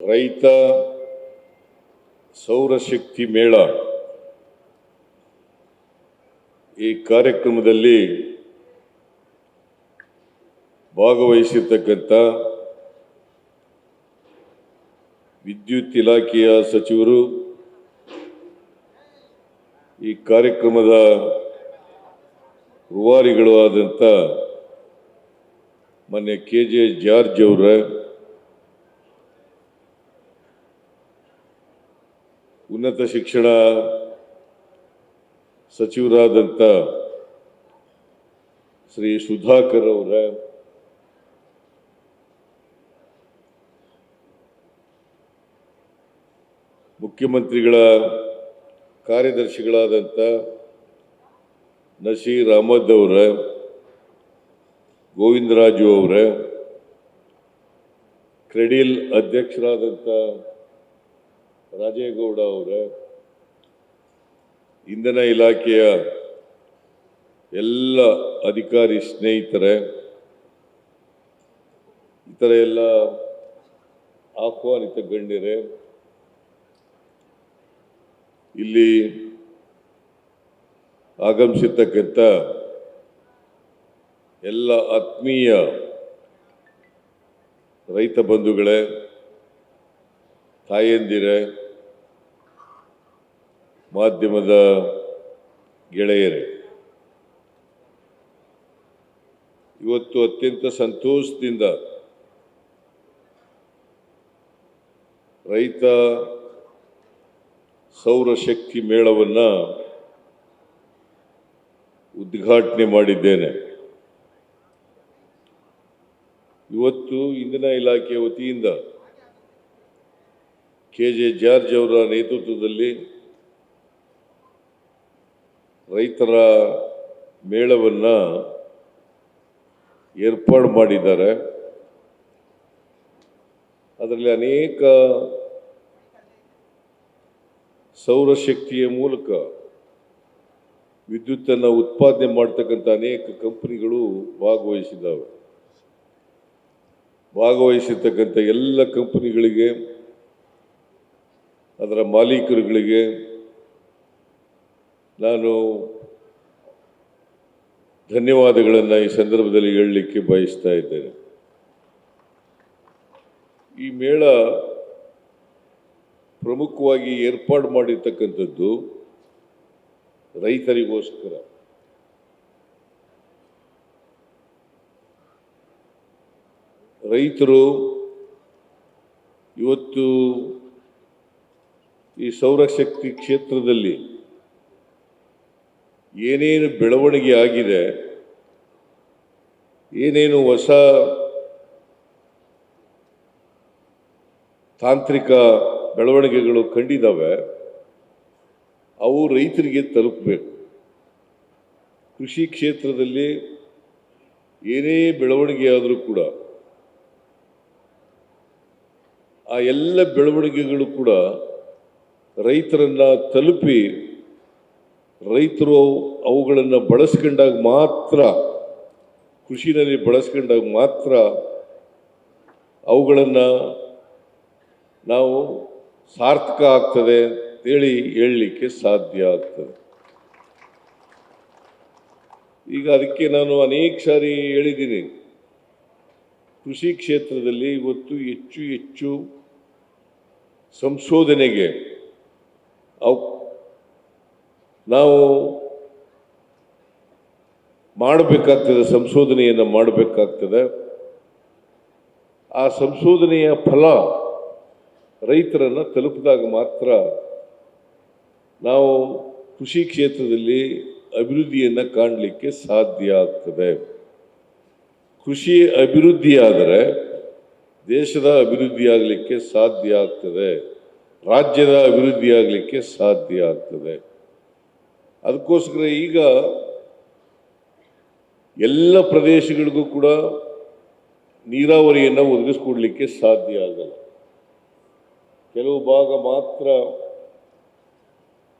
ರೈತ ಸೌರಶಕ್ತಿ ಮೇಳ ಈ ಕಾರ್ಯಕ್ರಮದಲ್ಲಿ ಭಾಗವಹಿಸಿರ್ತಕ್ಕಂಥ ವಿದ್ಯುತ್ ಇಲಾಖೆಯ ಸಚಿವರು, ಈ ಕಾರ್ಯಕ್ರಮದ ರೂವಾರಿಗಳು ಆದಂಥ ಮಾನ್ಯ KJ ಜಾರ್ಜ್ ಅವರ, ಉನ್ನತ ಶಿಕ್ಷಣ ಸಚಿವರಾದಂಥ ಶ್ರೀ ಸುಧಾಕರ್ ಅವರ, ಮುಖ್ಯಮಂತ್ರಿಗಳ ಕಾರ್ಯದರ್ಶಿಗಳಾದಂಥ ನಸೀರ್ ಅಹಮದ್ ಅವರ, ಗೋವಿಂದರಾಜು ಅವರ, ಕ್ರೆಡಿಲ್ ಅಧ್ಯಕ್ಷರಾದಂಥ ರಾಜೇಗೌಡ ಅವರ, ಇಂಧನ ಇಲಾಖೆಯ ಎಲ್ಲ ಅಧಿಕಾರಿ ಸ್ನೇಹಿತರೆ, ಇತರ ಎಲ್ಲ ಆಹ್ವಾನಿತ ಗಣ್ಯರೇ, ಇಲ್ಲಿ ಆಗಮಿಸಿರ್ತಕ್ಕಂಥ ಎಲ್ಲ ಆತ್ಮೀಯ ರೈತ ಬಂಧುಗಳೇ, ತಾಯಂದಿರೇ, ಮಾಧ್ಯಮದ ಗೆಳೆಯರೇ, ಇವತ್ತು ಅತ್ಯಂತ ಸಂತೋಷದಿಂದ ರೈತ ಸೌರಶಕ್ತಿ ಮೇಳವನ್ನು ಉದ್ಘಾಟನೆ ಮಾಡಿದ್ದೇನೆ. ಇವತ್ತು ಇಂಧನ ಇಲಾಖೆಯ ವತಿಯಿಂದ KJ ಜಾರ್ಜ್ ಅವರ ನೇತೃತ್ವದಲ್ಲಿ ರೈತರ ಮೇಳವನ್ನು ಏರ್ಪಾಡು ಮಾಡಿದ್ದಾರೆ. ಅದರಲ್ಲಿ ಅನೇಕ ಸೌರಶಕ್ತಿಯ ಮೂಲಕ ವಿದ್ಯುತ್ತನ್ನು ಉತ್ಪಾದನೆ ಮಾಡ್ತಕ್ಕಂಥ ಅನೇಕ ಕಂಪನಿಗಳು ಭಾಗವಹಿಸಿದ್ದಾವೆ. ಭಾಗವಹಿಸಿರ್ತಕ್ಕಂಥ ಎಲ್ಲ ಕಂಪನಿಗಳಿಗೆ, ಅದರ ಮಾಲೀಕರುಗಳಿಗೆ ನಾನು ಧನ್ಯವಾದಗಳನ್ನು ಈ ಸಂದರ್ಭದಲ್ಲಿ ಹೇಳಲಿಕ್ಕೆ ಬಯಸ್ತಾ ಇದ್ದೇನೆ. ಈ ಮೇಳ ಪ್ರಮುಖವಾಗಿ ಏರ್ಪಾಡು ಮಾಡಿರ್ತಕ್ಕಂಥದ್ದು ರೈತರಿಗೋಸ್ಕರ. ರೈತರು ಇವತ್ತು ಈ ಸೌರಶಕ್ತಿ ಕ್ಷೇತ್ರದಲ್ಲಿ ಏನೇನು ಬೆಳವಣಿಗೆ ಆಗಿದೆ, ಏನೇನು ಹೊಸ ತಾಂತ್ರಿಕ ಬೆಳವಣಿಗೆಗಳು ಕಂಡಿದ್ದಾವೆ, ಅವು ರೈತರಿಗೆ ತಲುಪಬೇಕು. ಕೃಷಿ ಕ್ಷೇತ್ರದಲ್ಲಿ ಏನೇ ಬೆಳವಣಿಗೆ ಆದರೂ ಕೂಡ ಆ ಎಲ್ಲ ಬೆಳವಣಿಗೆಗಳು ಕೂಡ ರೈತರನ್ನು ತಲುಪಿ ರೈತರು ಅವುಗಳನ್ನು ಬಳಸ್ಕೊಂಡಾಗ ಮಾತ್ರ, ಕೃಷಿನಲ್ಲಿ ಬಳಸ್ಕೊಂಡಾಗ ಮಾತ್ರ ಅವುಗಳನ್ನು ನಾವು ಸಾರ್ಥಕ ಆಗ್ತದೆ ಅಂತೇಳಿ ಹೇಳಲಿಕ್ಕೆ ಸಾಧ್ಯ ಆಗ್ತದೆ. ಈಗ ಅದಕ್ಕೆ ನಾನು ಅನೇಕ ಸಾರಿ ಹೇಳಿದ್ದೀನಿ, ಕೃಷಿ ಕ್ಷೇತ್ರದಲ್ಲಿ ಇವತ್ತು ಹೆಚ್ಚು ಹೆಚ್ಚು ಸಂಶೋಧನೆಗೆ ನಾವು ಮಾಡಬೇಕಾಗ್ತದೆ, ಸಂಶೋಧನೆಯನ್ನು ಮಾಡಬೇಕಾಗ್ತದೆ. ಆ ಸಂಶೋಧನೆಯ ಫಲ ರೈತರನ್ನು ತಲುಪಿದಾಗ ಮಾತ್ರ ನಾವು ಕೃಷಿ ಕ್ಷೇತ್ರದಲ್ಲಿ ಅಭಿವೃದ್ಧಿಯನ್ನು ಕಾಣಲಿಕ್ಕೆ ಸಾಧ್ಯ ಆಗ್ತದೆ. ಕೃಷಿ ಅಭಿವೃದ್ಧಿಯಾದರೆ ದೇಶದ ಅಭಿವೃದ್ಧಿ ಆಗಲಿಕ್ಕೆ ಸಾಧ್ಯ ಆಗ್ತದೆ, ರಾಜ್ಯದ ಅಭಿವೃದ್ಧಿ ಆಗಲಿಕ್ಕೆ ಸಾಧ್ಯ ಆಗ್ತದೆ. ಅದಕ್ಕೋಸ್ಕರ ಈಗ ಎಲ್ಲ ಪ್ರದೇಶಗಳಿಗೂ ಕೂಡ ನೀರಾವರಿಯನ್ನು ಒದಗಿಸ್ಕೊಡ್ಲಿಕ್ಕೆ ಸಾಧ್ಯ ಆಗಲ್ಲ. ಕೆಲವು ಭಾಗ ಮಾತ್ರ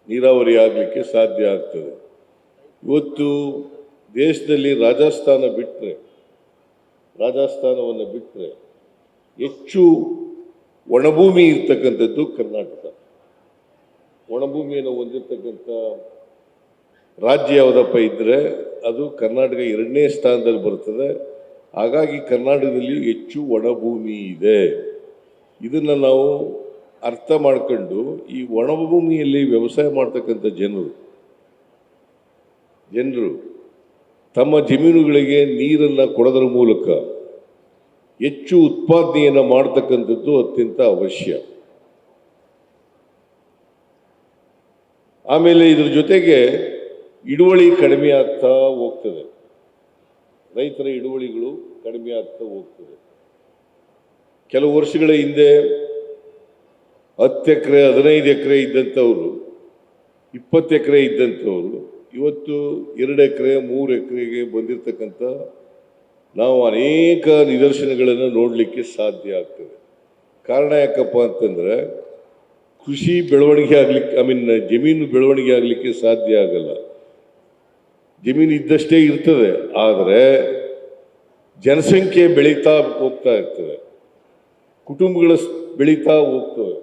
ನೀರಾವರಿ ಆಗಲಿಕ್ಕೆ ಸಾಧ್ಯ ಆಗ್ತದೆ. ಇವತ್ತು ದೇಶದಲ್ಲಿ ರಾಜಸ್ಥಾನವನ್ನು ಬಿಟ್ಟರೆ ಹೆಚ್ಚು ಒಣಭೂಮಿ ಇರ್ತಕ್ಕಂಥದ್ದು ಕರ್ನಾಟಕ. ಒಣಭೂಮಿಯನ್ನು ಹೊಂದಿರತಕ್ಕಂಥ ರಾಜ್ಯ ಯಾವುದಪ್ಪ ಇದ್ದರೆ ಅದು ಕರ್ನಾಟಕ 2ನೇ ಸ್ಥಾನದಲ್ಲಿ ಬರ್ತದೆ. ಹಾಗಾಗಿ ಕರ್ನಾಟಕದಲ್ಲಿ ಹೆಚ್ಚು ಒಣಭೂಮಿ ಇದೆ. ಇದನ್ನು ನಾವು ಅರ್ಥ ಮಾಡ್ಕೊಂಡು ಈ ಒಣಭೂಮಿಯಲ್ಲಿ ವ್ಯವಸಾಯ ಮಾಡ್ತಕ್ಕಂಥ ಜನರು ತಮ್ಮ ಜಮೀನುಗಳಿಗೆ ನೀರನ್ನು ಕೊಡೋದ್ರ ಮೂಲಕ ಹೆಚ್ಚು ಉತ್ಪಾದನೆಯನ್ನು ಮಾಡ್ತಕ್ಕಂಥದ್ದು ಅತ್ಯಂತ ಅವಶ್ಯ. ಆಮೇಲೆ ಇದ್ರ ಜೊತೆಗೆ ಇಳುವರಿ ಕಡಿಮೆ ಆಗ್ತಾ ಹೋಗ್ತದೆ. ರೈತರ ಇಳುವರಿಗಳು ಕಡಿಮೆ ಆಗ್ತಾ ಹೋಗ್ತದೆ. ಕೆಲವು ವರ್ಷಗಳ ಹಿಂದೆ 10 ಎಕರೆ 15 ಎಕರೆ ಇದ್ದಂಥವ್ರು 20 ಎಕರೆ ಇದ್ದಂಥವ್ರು ಇವತ್ತು 2 ಎಕರೆ 3 ಎಕರೆಗೆ ಬಂದಿರತಕ್ಕಂಥ ನಾವು ಅನೇಕ ನಿದರ್ಶನಗಳನ್ನು ನೋಡಲಿಕ್ಕೆ ಸಾಧ್ಯ ಆಗ್ತದೆ. ಕಾರಣ ಯಾಕಪ್ಪ ಅಂತಂದರೆ ಕೃಷಿ ಬೆಳವಣಿಗೆ ಆಗ್ಲಿಕ್ಕೆ ಜಮೀನು ಬೆಳವಣಿಗೆ ಆಗಲಿಕ್ಕೆ ಸಾಧ್ಯ ಆಗಲ್ಲ. ಜಮೀನು ಇದ್ದಷ್ಟೇ ಇರ್ತದೆ, ಆದರೆ ಜನಸಂಖ್ಯೆ ಬೆಳೀತಾ ಹೋಗ್ತಾ ಇರ್ತದೆ, ಕುಟುಂಬಗಳು ಬೆಳೀತಾ ಹೋಗ್ತವೆ.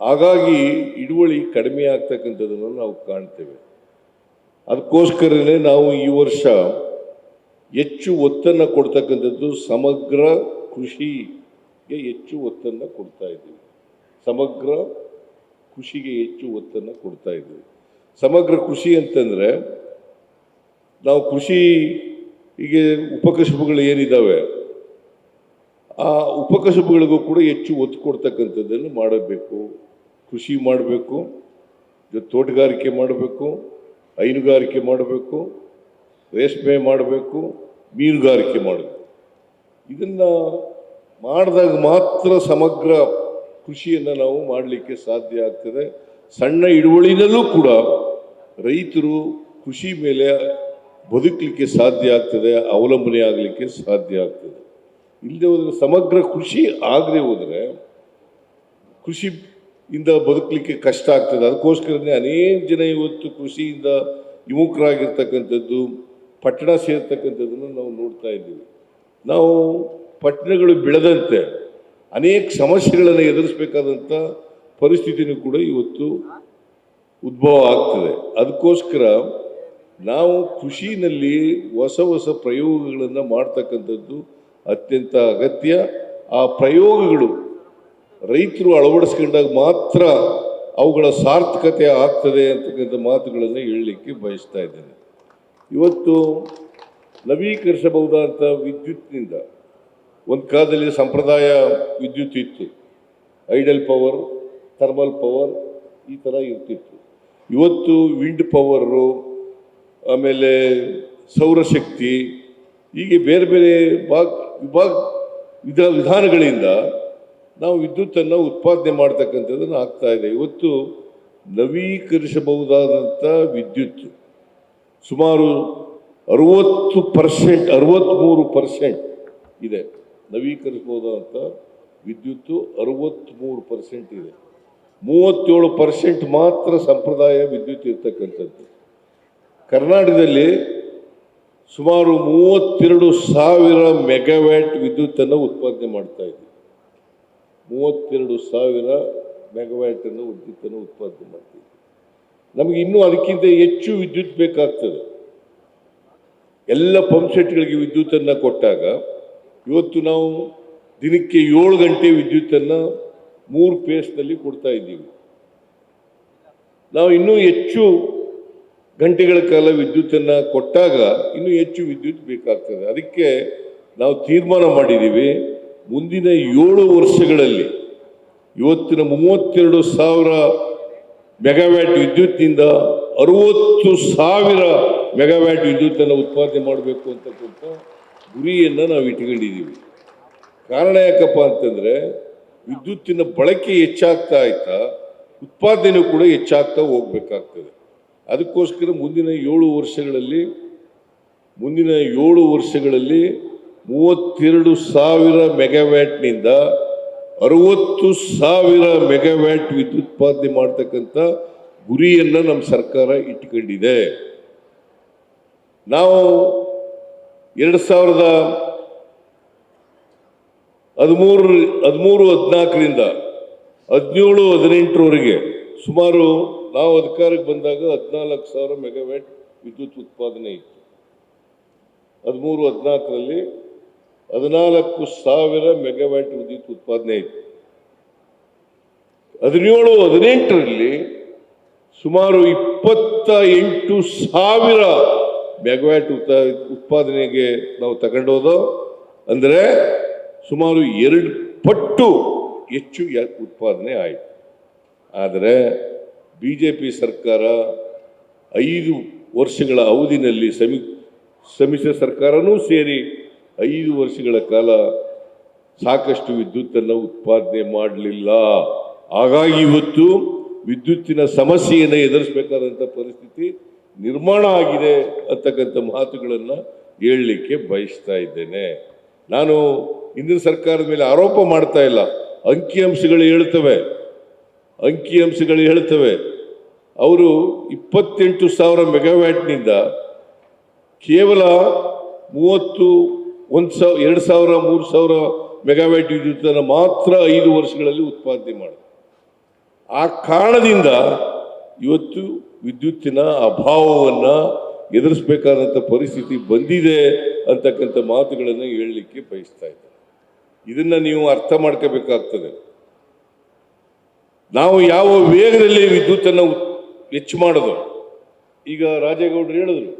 ಹಾಗಾಗಿ ಇಳುವರಿ ಕಡಿಮೆ ಆಗ್ತಕ್ಕಂಥದ್ದನ್ನು ನಾವು ಕಾಣ್ತೇವೆ. ಅದಕ್ಕೋಸ್ಕರನೇ ನಾವು ಈ ವರ್ಷ ಹೆಚ್ಚು ಒತ್ತನ್ನು ಕೊಡ್ತಕ್ಕಂಥದ್ದು ಸಮಗ್ರ ಕೃಷಿಗೆ ಹೆಚ್ಚು ಒತ್ತನ್ನು ಕೊಡ್ತಾ ಇದ್ದೀವಿ. ಸಮಗ್ರ ಕೃಷಿಗೆ ಹೆಚ್ಚು ಒತ್ತನ್ನು ಕೊಡ್ತಾ ಇದ್ದೀವಿ. ಸಮಗ್ರ ಕೃಷಿ ಅಂತಂದರೆ ನಾವು ಕೃಷಿಗೆ ಉಪಕಸಬುಗಳು ಏನಿದ್ದಾವೆ ಆ ಉಪಕಸಬುಗಳಿಗೂ ಕೂಡ ಹೆಚ್ಚು ಒತ್ತು ಕೊಡ್ತಕ್ಕಂಥದ್ದನ್ನು ಮಾಡಬೇಕು. ಕೃಷಿ ಮಾಡಬೇಕು, ತೋಟಗಾರಿಕೆ ಮಾಡಬೇಕು, ಹೈನುಗಾರಿಕೆ ಮಾಡಬೇಕು, ರೇಷ್ಮೆ ಮಾಡಬೇಕು, ಮೀನುಗಾರಿಕೆ ಮಾಡಬೇಕು. ಇದನ್ನು ಮಾಡಿದಾಗ ಮಾತ್ರ ಸಮಗ್ರ ಕೃಷಿಯನ್ನು ನಾವು ಮಾಡಲಿಕ್ಕೆ ಸಾಧ್ಯ ಆಗ್ತದೆ. ಸಣ್ಣ ಹಿಡುವಳಿನಲ್ಲೂ ಕೂಡ ರೈತರು ಕೃಷಿ ಮೇಲೆ ಬದುಕಲಿಕ್ಕೆ ಸಾಧ್ಯ ಆಗ್ತದೆ, ಅವಲಂಬನೆ ಆಗಲಿಕ್ಕೆ ಸಾಧ್ಯ ಆಗ್ತದೆ. ಇಲ್ಲದೆ ಹೋದರೆ ಸಮಗ್ರ ಕೃಷಿ ಆಗದೆ ಹೋದರೆ ಕೃಷಿಯಿಂದ ಬದುಕಲಿಕ್ಕೆ ಕಷ್ಟ ಆಗ್ತದೆ. ಅದಕ್ಕೋಸ್ಕರನೇ ಅನೇಕ ಜನ ಇವತ್ತು ಕೃಷಿಯಿಂದ ವಿಮುಖರಾಗಿರ್ತಕ್ಕಂಥದ್ದು, ಪಟ್ಟಣ ಸೇರ್ತಕ್ಕಂಥದ್ದನ್ನು ನಾವು ನೋಡ್ತಾ ಇದ್ದೀವಿ. ನಾವು ಪಟ್ಟಣಗಳು ಬೆಳೆದಂತೆ ಅನೇಕ ಸಮಸ್ಯೆಗಳನ್ನು ಎದುರಿಸಬೇಕಾದಂಥ ಪರಿಸ್ಥಿತಿನೂ ಕೂಡ ಇವತ್ತು ಉದ್ಭವ ಆಗ್ತದೆ. ಅದಕ್ಕೋಸ್ಕರ ನಾವು ಕೃಷಿನಲ್ಲಿ ಹೊಸ ಹೊಸ ಪ್ರಯೋಗಗಳನ್ನು ಮಾಡ್ತಕ್ಕಂಥದ್ದು ಅತ್ಯಂತ ಅಗತ್ಯ. ಆ ಪ್ರಯೋಗಗಳು ರೈತರು ಅಳವಡಿಸ್ಕೊಂಡಾಗ ಮಾತ್ರ ಅವುಗಳ ಸಾರ್ಥಕತೆ ಆಗ್ತದೆ ಅಂತಕ್ಕಂಥ ಮಾತುಗಳನ್ನು ಹೇಳಲಿಕ್ಕೆ ಬಯಸ್ತಾ ಇದ್ದೇನೆ. ಇವತ್ತು ನವೀಕರಿಸಬಹುದಾದಂಥ ವಿದ್ಯುತ್ನಿಂದ ಒಂದು ಕಾಲದಲ್ಲಿ ಸಂಪ್ರದಾಯ ವಿದ್ಯುತ್ ಇತ್ತು, ಐಡಲ್ ಪವರ್, ಥರ್ಮಲ್ ಪವರ್ ಈ ಥರ ಇರ್ತಿತ್ತು. ಇವತ್ತು ವಿಂಡ್ ಪವರು, ಆಮೇಲೆ ಸೌರಶಕ್ತಿ, ಹೀಗೆ ಬೇರೆ ಬೇರೆ ವಿಧಾನಗಳಿಂದ ನಾವು ವಿದ್ಯುತ್ತನ್ನು ಉತ್ಪಾದನೆ ಮಾಡ್ತಕ್ಕಂಥದ್ದನ್ನು ಆಗ್ತಾ ಇದೆ. ಇವತ್ತು ನವೀಕರಿಸಬಹುದಾದಂಥ ವಿದ್ಯುತ್ ಸುಮಾರು 63% ಇದೆ. ನವೀಕರಿಸಬಹುದಾದಂಥ ವಿದ್ಯುತ್ತು 63% ಇದೆ. 37% ಮಾತ್ರ ಸಂಪ್ರದಾಯ ವಿದ್ಯುತ್ ಇರ್ತಕ್ಕಂಥದ್ದು. ಕರ್ನಾಟಕದಲ್ಲಿ ಸುಮಾರು 32,000 ಮೆಗಾವ್ಯಾಟ್ ವಿದ್ಯುತ್ತನ್ನು ಉತ್ಪಾದನೆ ಮಾಡ್ತಾ ಇದ್ದೀವಿ. 32,000 ಮೆಗಾವ್ಯಾಟನ್ನು ವಿದ್ಯುತ್ತನ್ನು ಉತ್ಪಾದನೆ ಮಾಡ್ತೀವಿ. ನಮಗೆ ಇನ್ನೂ ಅದಕ್ಕಿಂತ ಹೆಚ್ಚು ವಿದ್ಯುತ್ ಬೇಕಾಗ್ತದೆ. ಎಲ್ಲ ಪಂಪ್ ಸೆಟ್ಗಳಿಗೆ ವಿದ್ಯುತ್ತನ್ನು ಕೊಟ್ಟಾಗ ಇವತ್ತು ನಾವು ದಿನಕ್ಕೆ 7 ಗಂಟೆ ವಿದ್ಯುತ್ತನ್ನು 3 ಫೇಸ್ನಲ್ಲಿ ಕೊಡ್ತಾ ಇದ್ದೀವಿ. ನಾವು ಇನ್ನೂ ಹೆಚ್ಚು ಗಂಟೆಗಳ ಕಾಲ ವಿದ್ಯುತ್ತನ್ನು ಕೊಟ್ಟಾಗ ಇನ್ನೂ ಹೆಚ್ಚು ವಿದ್ಯುತ್ ಬೇಕಾಗ್ತದೆ. ಅದಕ್ಕೆ ನಾವು ತೀರ್ಮಾನ ಮಾಡಿದ್ದೀವಿ, ಮುಂದಿನ 7 ವರ್ಷಗಳಲ್ಲಿ ಇವತ್ತಿನ 32,000 ಮೆಗಾವ್ಯಾಟ್ ವಿದ್ಯುತ್ನಿಂದ 60,000 ಮೆಗಾವ್ಯಾಟ್ ವಿದ್ಯುತ್ತನ್ನು ಉತ್ಪಾದನೆ ಮಾಡಬೇಕು ಅಂತಕ್ಕಂಥ ಗುರಿಯನ್ನು ನಾವು ಇಟ್ಕೊಂಡಿದ್ದೀವಿ. ಕಾರಣ ಯಾಕಪ್ಪ ಅಂತಂದರೆ ವಿದ್ಯುತ್ತಿನ ಬಳಕೆ ಹೆಚ್ಚಾಗ್ತಾ ಆಯ್ತಾ ಉತ್ಪಾದನೆ ಕೂಡ ಹೆಚ್ಚಾಗ್ತಾ ಹೋಗ್ಬೇಕಾಗ್ತದೆ. ಅದಕ್ಕೋಸ್ಕರ ಮುಂದಿನ 7 ವರ್ಷಗಳಲ್ಲಿ 32,000 ಮೆಗಾವ್ಯಾಟ್ನಿಂದ 60,000 ಮೆಗಾವ್ಯಾಟ್ ವಿದ್ಯುತ್ ಉತ್ಪಾದನೆ ಮಾಡ್ತಕ್ಕಂಥ ಗುರಿಯನ್ನು ನಮ್ಮ ಸರ್ಕಾರ ಇಟ್ಕೊಂಡಿದೆ. ನಾವು 2013-14ರಿಂದ 17-18ರವರೆಗೆ ಸುಮಾರು ನಾವು ಅಧಿಕಾರಕ್ಕೆ ಬಂದಾಗ 14,000 ಮೆಗಾವ್ಯಾಟ್ ವಿದ್ಯುತ್ ಉತ್ಪಾದನೆ ಇತ್ತು. 13-14ರಲ್ಲಿ 14,000 ಮೆಗಾವ್ಯಾಟ್ ವಿದ್ಯುತ್ ಉತ್ಪಾದನೆ ಇತ್ತು. 17-18ರಲ್ಲಿ ಸುಮಾರು 28,000 ಮೆಗಾವ್ಯಾಟ್ ಉತ್ಪಾದನೆಗೆ ನಾವು ತಗೊಂಡೋದು. ಅಂದರೆ ಸುಮಾರು 2 ಪಟ್ಟು ಹೆಚ್ಚು ಉತ್ಪಾದನೆ ಆಯಿತು. ಆದರೆ BJP ಸರ್ಕಾರ 5 ವರ್ಷಗಳ ಅವಧಿನಲ್ಲಿ ಸಮ್ಮಿಶ್ರ ಸರ್ಕಾರನೂ ಸೇರಿ 5 ವರ್ಷಗಳ ಕಾಲ ಸಾಕಷ್ಟು ವಿದ್ಯುತ್ತನ್ನು ಉತ್ಪಾದನೆ ಮಾಡಲಿಲ್ಲ. ಹಾಗಾಗಿ ಇವತ್ತು ವಿದ್ಯುತ್ತಿನ ಸಮಸ್ಯೆಯನ್ನು ಎದುರಿಸಬೇಕಾದಂಥ ಪರಿಸ್ಥಿತಿ ನಿರ್ಮಾಣ ಆಗಿದೆ ಅಂತಕ್ಕಂಥ ಮಾತುಗಳನ್ನು ಹೇಳಲಿಕ್ಕೆ ಬಯಸ್ತಾ ಇದ್ದೇನೆ. ನಾನು ಹಿಂದಿನ ಸರ್ಕಾರದ ಮೇಲೆ ಆರೋಪ ಮಾಡ್ತಾ ಇಲ್ಲ. ಅಂಕಿಅಂಶಗಳು ಹೇಳ್ತವೆ ಅವರು 28,000 ಮೆಗಾವ್ಯಾಟ್ನಿಂದ ಕೇವಲ 2,000-3,000 ಮೆಗಾವ್ಯಾಟ್ ವಿದ್ಯುತ್ತನ್ನು ಮಾತ್ರ 5 ವರ್ಷಗಳಲ್ಲಿ ಉತ್ಪಾದನೆ ಮಾಡಿದೆ. ಆ ಕಾರಣದಿಂದ ಇವತ್ತು ವಿದ್ಯುತ್ತಿನ ಅಭಾವವನ್ನು ಎದುರಿಸಬೇಕಾದಂಥ ಪರಿಸ್ಥಿತಿ ಬಂದಿದೆ ಅಂತಕ್ಕಂಥ ಮಾತುಗಳನ್ನು ಹೇಳಲಿಕ್ಕೆ ಬಯಸ್ತಾ ಇದ್ದಾರೆ. ಇದನ್ನು ನೀವು ಅರ್ಥ ಮಾಡ್ಕೋಬೇಕಾಗ್ತದೆ. ನಾವು ಯಾವ ವೇಗದಲ್ಲಿ ವಿದ್ಯುತ್ತನ್ನು ಹೆಚ್ಚು ಮಾಡೋದು. ಈಗ ರಾಜೇಗೌಡರು ಹೇಳಿದ್ರು,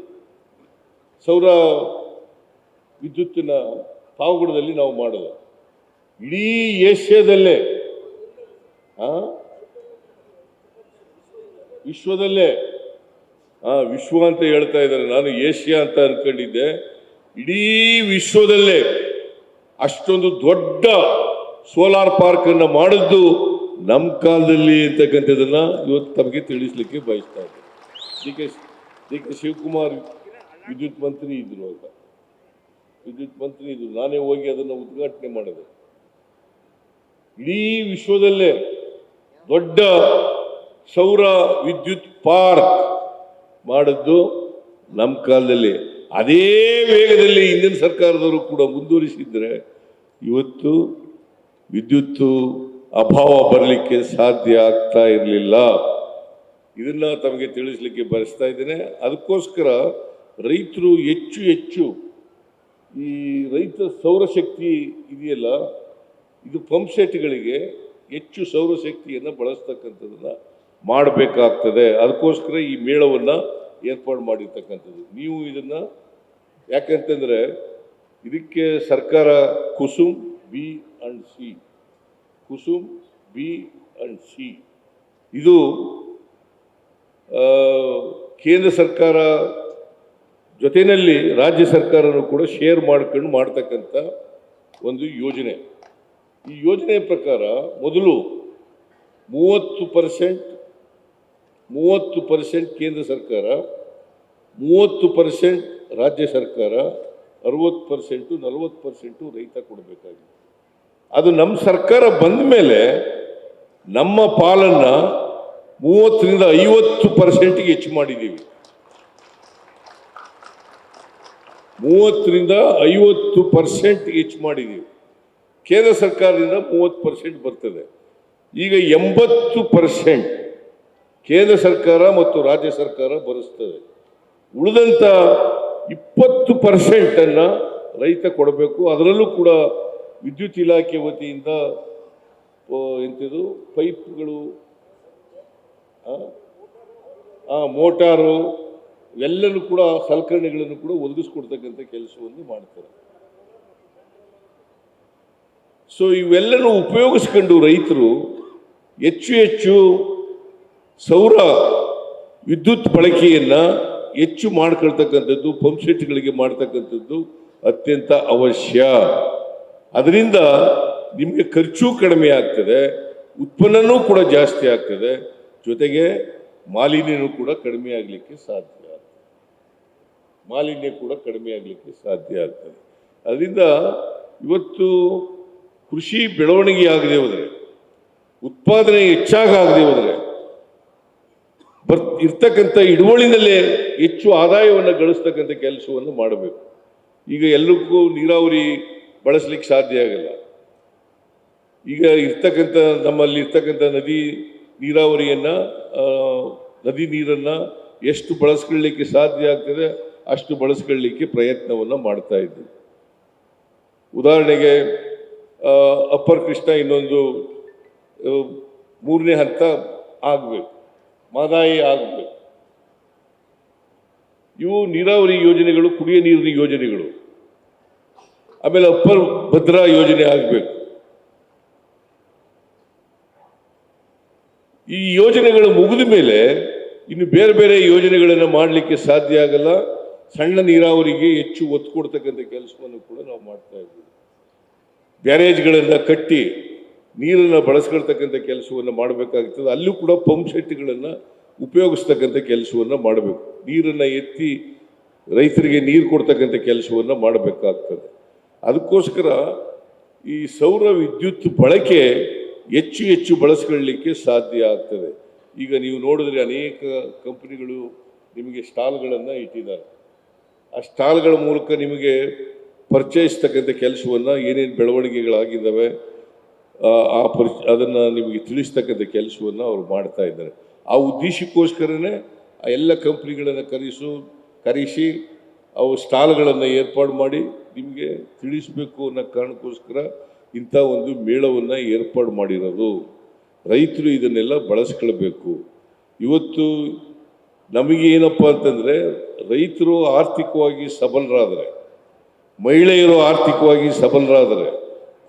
ಸೌರ ವಿದ್ಯುತ್ತಿನ ಪಾವಗಡದಲ್ಲಿ ನಾವು ಮಾಡೋದು ಇಡೀ ಏಷ್ಯಾದಲ್ಲೇ, ವಿಶ್ವದಲ್ಲೇ, ವಿಶ್ವ ಅಂತ ಹೇಳ್ತಾ ಇದ್ದಾರೆ, ನಾನು ಏಷ್ಯಾ ಅಂತ ಅನ್ಕೊಂಡಿದ್ದೆ. ಇಡೀ ವಿಶ್ವದಲ್ಲೇ ಅಷ್ಟೊಂದು ದೊಡ್ಡ ಸೋಲಾರ್ ಪಾರ್ಕ್ ಅನ್ನು ಮಾಡಿದ್ದು ನಮ್ಮ ಕಾಲದಲ್ಲಿ ಅಂತಕ್ಕಂಥದ್ದನ್ನ ಇವತ್ತು ತಮಗೆ ತಿಳಿಸ್ಲಿಕ್ಕೆ ಬಯಸ್ತಾ ಇದ್ದೆ. ಡಿ ಕೆ ಶಿವಕುಮಾರ್ ವಿದ್ಯುತ್ ಮಂತ್ರಿ ಇದ್ರು, ನಾನೇ ಹೋಗಿ ಅದನ್ನು ಉದ್ಘಾಟನೆ ಮಾಡಿದೆ. ಇಡೀ ವಿಶ್ವದಲ್ಲೇ ದೊಡ್ಡ ಸೌರ ವಿದ್ಯುತ್ ಪಾರ್ಕ್ ಮಾಡಿದ್ದು ನಮ್ಮ ಕಾಲದಲ್ಲಿ. ಅದೇ ವೇಗದಲ್ಲಿ ಹಿಂದಿನ ಸರ್ಕಾರದವರು ಕೂಡ ಮುಂದುವರಿಸಿದ್ರೆ ಇವತ್ತು ವಿದ್ಯುತ್ತು ಅಭಾವ ಬರಲಿಕ್ಕೆ ಸಾಧ್ಯ ಆಗ್ತಾ ಇರಲಿಲ್ಲ. ಇದನ್ನ ತಮಗೆ ತಿಳಿಸ್ಲಿಕ್ಕೆ ಬಯಸ್ತಾ ಇದ್ದೇನೆ. ಅದಕ್ಕೋಸ್ಕರ ರೈತರು ಹೆಚ್ಚು ಈ ರೈತ ಸೌರಶಕ್ತಿ ಇದೆಯಲ್ಲ, ಇದು ಪಂಪ್ ಸೆಟ್ಗಳಿಗೆ ಹೆಚ್ಚು ಸೌರಶಕ್ತಿಯನ್ನು ಬಳಸ್ತಕ್ಕಂಥದ್ದನ್ನ ಮಾಡಬೇಕಾಗ್ತದೆ. ಅದಕ್ಕೋಸ್ಕರ ಈ ಮೇಳವನ್ನು ಏರ್ಪಾಡು ಮಾಡಿರ್ತಕ್ಕಂಥದ್ದು. ನೀವು ಇದನ್ನ ಯಾಕಂತಂದ್ರೆ ಇದಕ್ಕೆ ಸರ್ಕಾರ ಕುಸುಮ್ ಬಿ ಅಂಡ್ ಸಿ ಇದು ಕೇಂದ್ರ ಸರ್ಕಾರ ಜೊತೆಯಲ್ಲಿ ರಾಜ್ಯ ಸರ್ಕಾರನೂ ಕೂಡ ಶೇರ್ ಮಾಡ್ಕೊಂಡು ಮಾಡ್ತಕ್ಕಂಥ ಒಂದು ಯೋಜನೆ. ಈ ಯೋಜನೆ ಪ್ರಕಾರ ಮೊದಲು 30% ಕೇಂದ್ರ ಸರ್ಕಾರ, 30% ರಾಜ್ಯ ಸರ್ಕಾರ, 60% 40% ರೈತ ಕೊಡಬೇಕಾಗಿದೆ. ಅದು ನಮ್ಮ ಸರ್ಕಾರ ಬಂದ ಮೇಲೆ ನಮ್ಮ ಪಾಲನ್ನ 30ರಿಂದ 50%ಗೆ ಹೆಚ್ಚು ಮಾಡಿದ್ದೀವಿ. 30ರಿಂದ 50% ಹೆಚ್ಚು ಮಾಡಿದ್ದೀವಿ. ಕೇಂದ್ರ ಸರ್ಕಾರದಿಂದ 30% ಬರ್ತದೆ. ಈಗ 80% ಕೇಂದ್ರ ಸರ್ಕಾರ ಮತ್ತು ರಾಜ್ಯ ಸರ್ಕಾರ ಭರಿಸ್ತದೆ. ಉಳಿದಂಥ 20% ರೈತ ಕೊಡಬೇಕು. ಅದರಲ್ಲೂ ಕೂಡ ವಿದ್ಯುತ್ ಇಲಾಖೆ ವತಿಯಿಂದ ಎಂಥದ್ದು ಪೈಪ್ಗಳು, ಮೋಟಾರು ಇವೆಲ್ಲನೂ ಕೂಡ ಸಲಕರಣೆಗಳನ್ನು ಕೂಡ ಒದಗಿಸ್ಕೊಡ್ತಕ್ಕಂಥ ಕೆಲಸವನ್ನು ಮಾಡ್ತಾರೆ. ಸೊ ಇವೆಲ್ಲನೂ ಉಪಯೋಗಿಸ್ಕೊಂಡು ರೈತರು ಹೆಚ್ಚು ಸೌರ ವಿದ್ಯುತ್ ಬಳಕೆಯನ್ನು ಹೆಚ್ಚು ಮಾಡ್ಕೊಳ್ತಕ್ಕಂಥದ್ದು, ಪಂಪ್ ಸೆಟ್ಗಳಿಗೆ ಮಾಡ್ತಕ್ಕಂಥದ್ದು ಅತ್ಯಂತ ಅವಶ್ಯ. ಅದರಿಂದ ನಿಮಗೆ ಖರ್ಚು ಕಡಿಮೆ ಆಗ್ತದೆ, ಉತ್ಪನ್ನನೂ ಕೂಡ ಜಾಸ್ತಿ ಆಗ್ತದೆ, ಜೊತೆಗೆ ಮಾಲಿನ್ಯನೂ ಕೂಡ ಕಡಿಮೆ ಆಗಲಿಕ್ಕೆ ಸಾಧ್ಯ ಆಗ್ತದೆ. ಅದರಿಂದ ಇವತ್ತು ಕೃಷಿ ಬೆಳವಣಿಗೆ ಆಗದೆ ಹೋದರೆ, ಉತ್ಪಾದನೆ ಹೆಚ್ಚಾಗದೆ ಹೋದರೆ ಇರ್ತಕ್ಕಂಥ ಹಿಡುವಳಿನಲ್ಲೇ ಹೆಚ್ಚು ಆದಾಯವನ್ನು ಗಳಿಸ್ತಕ್ಕಂಥ ಕೆಲಸವನ್ನು ಮಾಡಬೇಕು. ಈಗ ಎಲ್ಲಕ್ಕೂ ನೀರಾವರಿ ಬಳಸಲಿಕ್ಕೆ ಸಾಧ್ಯ ಆಗಲ್ಲ. ಈಗ ಇರ್ತಕ್ಕಂಥ ನಮ್ಮಲ್ಲಿ ಇರ್ತಕ್ಕಂಥ ನೀರಾವರಿಯನ್ನು ನದಿ ನೀರನ್ನು ಎಷ್ಟು ಬಳಸ್ಕೊಳ್ಳಿಕ್ಕೆ ಸಾಧ್ಯ ಆಗ್ತದೆ ಅಷ್ಟು ಬಳಸ್ಕೊಳ್ಳಿಕ್ಕೆ ಪ್ರಯತ್ನವನ್ನು ಮಾಡ್ತಾ ಇದ್ದೀವಿ. ಉದಾಹರಣೆಗೆ ಅಪ್ಪರ್ ಕೃಷ್ಣ ಇನ್ನೊಂದು 3ನೇ ಹಂತ ಆಗಬೇಕು, ಮಹದಾಯಿ ಆಗಬೇಕು. ಇವು ನೀರಾವರಿ ಯೋಜನೆಗಳು, ಕುಡಿಯ ನೀರಿನ ಯೋಜನೆಗಳು. ಆಮೇಲೆ ಅಪ್ಪರ್ ಭದ್ರಾ ಯೋಜನೆ ಆಗಬೇಕು. ಈ ಯೋಜನೆಗಳು ಮುಗಿದ ಮೇಲೆ ಇನ್ನು ಬೇರೆ ಬೇರೆ ಯೋಜನೆಗಳನ್ನು ಮಾಡಲಿಕ್ಕೆ ಸಾಧ್ಯ ಆಗಲ್ಲ. ಸಣ್ಣ ನೀರಾವರಿಗೆ ಹೆಚ್ಚು ಒತ್ತು ಕೊಡ್ತಕ್ಕಂಥ ಕೆಲಸವನ್ನು ಕೂಡ ನಾವು ಮಾಡ್ತಾ ಇದ್ದೀವಿ. ಬ್ಯಾರೇಜ್ಗಳನ್ನು ಕಟ್ಟಿ ನೀರನ್ನು ಬಳಸ್ಕೊಳ್ತಕ್ಕಂಥ ಕೆಲಸವನ್ನು ಮಾಡಬೇಕಾಗ್ತದೆ. ಅಲ್ಲೂ ಕೂಡ ಪಂಪ್ ಸೆಟ್ಗಳನ್ನು ಉಪಯೋಗಿಸ್ತಕ್ಕಂಥ ಕೆಲಸವನ್ನು ಮಾಡಬೇಕು. ನೀರನ್ನು ಎತ್ತಿ ರೈತರಿಗೆ ನೀರು ಕೊಡ್ತಕ್ಕಂಥ ಕೆಲಸವನ್ನು ಮಾಡಬೇಕಾಗ್ತದೆ. ಅದಕ್ಕೋಸ್ಕರ ಈ ಸೌರ ವಿದ್ಯುತ್ ಬಳಕೆ ಹೆಚ್ಚು ಹೆಚ್ಚು ಬಳಸ್ಕೊಳ್ಳಲಿಕ್ಕೆ ಸಾಧ್ಯ ಆಗ್ತದೆ. ಈಗ ನೀವು ನೋಡಿದ್ರೆ ಅನೇಕ ಕಂಪನಿಗಳು ನಿಮಗೆ ಸ್ಟಾಲ್ಗಳನ್ನು ಇಟ್ಟಿದ್ದಾರೆ. ಆ ಸ್ಟಾಲ್ಗಳ ಮೂಲಕ ನಿಮಗೆ ಪರಿಚಯಿಸ್ತಕ್ಕಂಥ ಕೆಲಸವನ್ನು ಏನೇನು ಬೆಳವಣಿಗೆಗಳಾಗಿದ್ದಾವೆ ಅದನ್ನು ನಿಮಗೆ ತಿಳಿಸ್ತಕ್ಕಂಥ ಕೆಲಸವನ್ನು ಅವರು ಮಾಡ್ತಾ ಇದ್ದಾರೆ. ಆ ಉದ್ದೇಶಕ್ಕೋಸ್ಕರನೇ ಆ ಎಲ್ಲ ಕಂಪ್ನಿಗಳನ್ನು ಕರೆಸಿ ಅವು ಸ್ಟಾಲ್ಗಳನ್ನು ಏರ್ಪಾಡು ಮಾಡಿ ನಿಮಗೆ ತಿಳಿಸಬೇಕು ಅನ್ನೋ ಕಾರಣಕ್ಕೋಸ್ಕರ ಇಂಥ ಒಂದು ಮೇಳವನ್ನು ಏರ್ಪಾಡು ಮಾಡಿರೋದು. ರೈತರು ಇದನ್ನೆಲ್ಲ ಬಳಸ್ಕೊಳ್ಬೇಕು. ಇವತ್ತು ನಮಗೇನಪ್ಪ ಅಂತಂದರೆ, ರೈತರು ಆರ್ಥಿಕವಾಗಿ ಸಬಲರಾದರೆ, ಮಹಿಳೆಯರು ಆರ್ಥಿಕವಾಗಿ ಸಬಲರಾದರೆ,